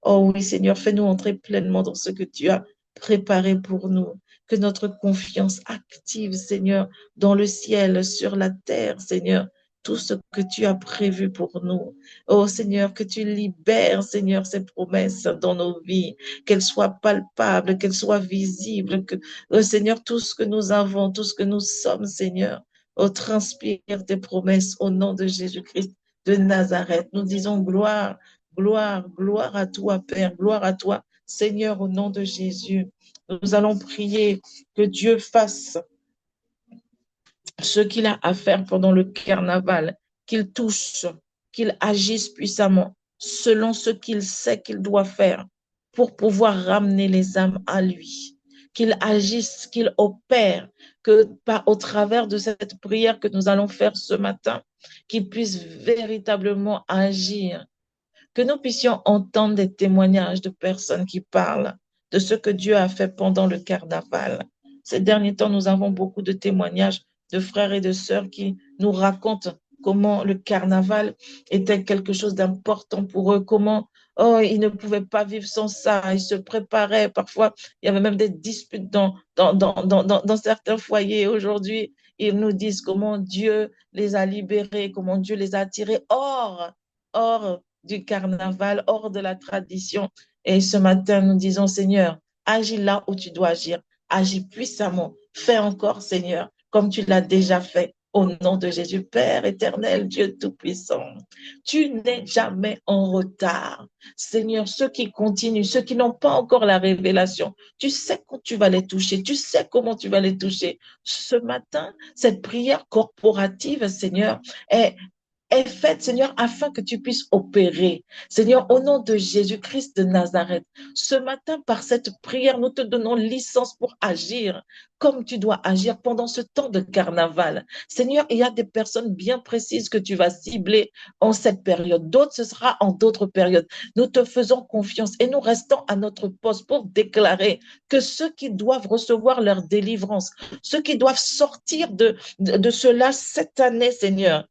Oh oui, Seigneur, fais-nous entrer pleinement dans ce que tu as préparé pour nous. Que notre confiance active, Seigneur, dans le ciel, sur la terre, Seigneur, tout ce que tu as prévu pour nous. Oh Seigneur, que tu libères, Seigneur, ces promesses dans nos vies, qu'elles soient palpables, qu'elles soient visibles, que, oh Seigneur, tout ce que nous avons, tout ce que nous sommes, Seigneur, oh, transpire tes promesses au nom de Jésus-Christ de Nazareth. Nous disons gloire, gloire, gloire à toi, Père, gloire à toi, Seigneur, au nom de Jésus. Nous allons prier que Dieu fasse ce qu'il a à faire pendant le carnaval, qu'il touche, qu'il agisse puissamment selon ce qu'il sait qu'il doit faire pour pouvoir ramener les âmes à lui, qu'il agisse, qu'il opère, que au travers de cette prière que nous allons faire ce matin, qu'il puisse véritablement agir, que nous puissions entendre des témoignages de personnes qui parlent de ce que Dieu a fait pendant le carnaval. Ces derniers temps, nous avons beaucoup de témoignages de frères et de sœurs qui nous racontent comment le carnaval était quelque chose d'important pour eux, comment ils ne pouvaient pas vivre sans ça, ils se préparaient, parfois il y avait même des disputes dans certains foyers. Aujourd'hui, ils nous disent comment Dieu les a libérés, comment Dieu les a attirés hors du carnaval, hors de la tradition. Et ce matin, nous disons, Seigneur, agis là où tu dois agir, agis puissamment, fais encore, Seigneur, comme tu l'as déjà fait. Au nom de Jésus, Père éternel, Dieu Tout-Puissant, tu n'es jamais en retard. Seigneur, ceux qui continuent, ceux qui n'ont pas encore la révélation, tu sais quand tu vas les toucher, tu sais comment tu vas les toucher. Ce matin, cette prière corporative, Seigneur, est faite, Seigneur, afin que tu puisses opérer. Seigneur, au nom de Jésus-Christ de Nazareth, ce matin, par cette prière, nous te donnons licence pour agir comme tu dois agir pendant ce temps de carnaval. Seigneur, il y a des personnes bien précises que tu vas cibler en cette période. D'autres, ce sera en d'autres périodes. Nous te faisons confiance et nous restons à notre poste pour déclarer que ceux qui doivent recevoir leur délivrance, ceux qui doivent sortir de cela cette année, Seigneur,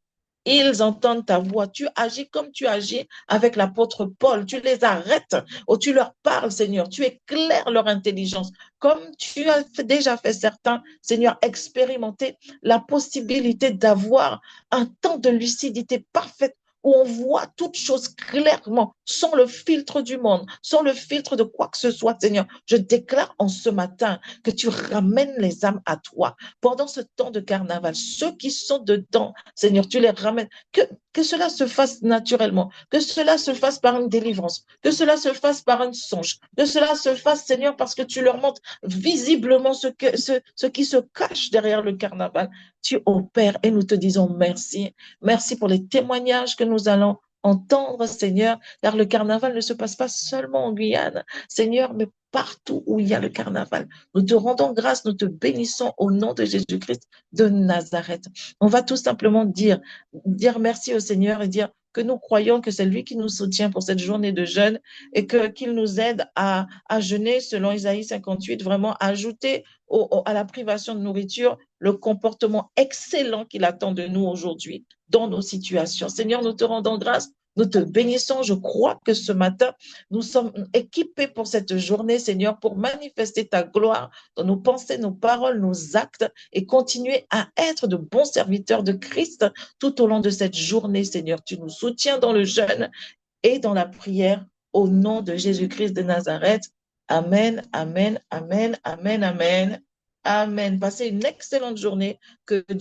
ils entendent ta voix. Tu agis comme tu agis avec l'apôtre Paul. Tu les arrêtes ou tu leur parles, Seigneur. Tu éclaires leur intelligence. Comme tu as déjà fait certains, Seigneur, expérimenter la possibilité d'avoir un temps de lucidité parfaite où on voit toutes choses clairement, sans le filtre du monde, sans le filtre de quoi que ce soit, Seigneur. Je déclare en ce matin que tu ramènes les âmes à toi pendant ce temps de carnaval. Ceux qui sont dedans, Seigneur, tu les ramènes. Que cela se fasse naturellement, que cela se fasse par une délivrance, que cela se fasse par un songe, que cela se fasse, Seigneur, parce que tu leur montres visiblement ce qui se cache derrière le carnaval. Tu opères et nous te disons merci. Merci pour les témoignages que nous allons entendre, Seigneur, car le carnaval ne se passe pas seulement en Guyane, Seigneur, mais partout où il y a le carnaval. Nous te rendons grâce, nous te bénissons au nom de Jésus-Christ de Nazareth. On va tout simplement dire merci au Seigneur et dire que nous croyons que c'est lui qui nous soutient pour cette journée de jeûne et qu'il nous aide à jeûner selon Isaïe 58, vraiment ajouter à la privation de nourriture le comportement excellent qu'il attend de nous aujourd'hui dans nos situations. Seigneur, nous te rendons grâce. Nous te bénissons. Je crois que ce matin, nous sommes équipés pour cette journée, Seigneur, pour manifester ta gloire dans nos pensées, nos paroles, nos actes et continuer à être de bons serviteurs de Christ tout au long de cette journée, Seigneur. Tu nous soutiens dans le jeûne et dans la prière au nom de Jésus-Christ de Nazareth. Amen, amen, amen, amen, amen. Amen. Passez une excellente journée. Que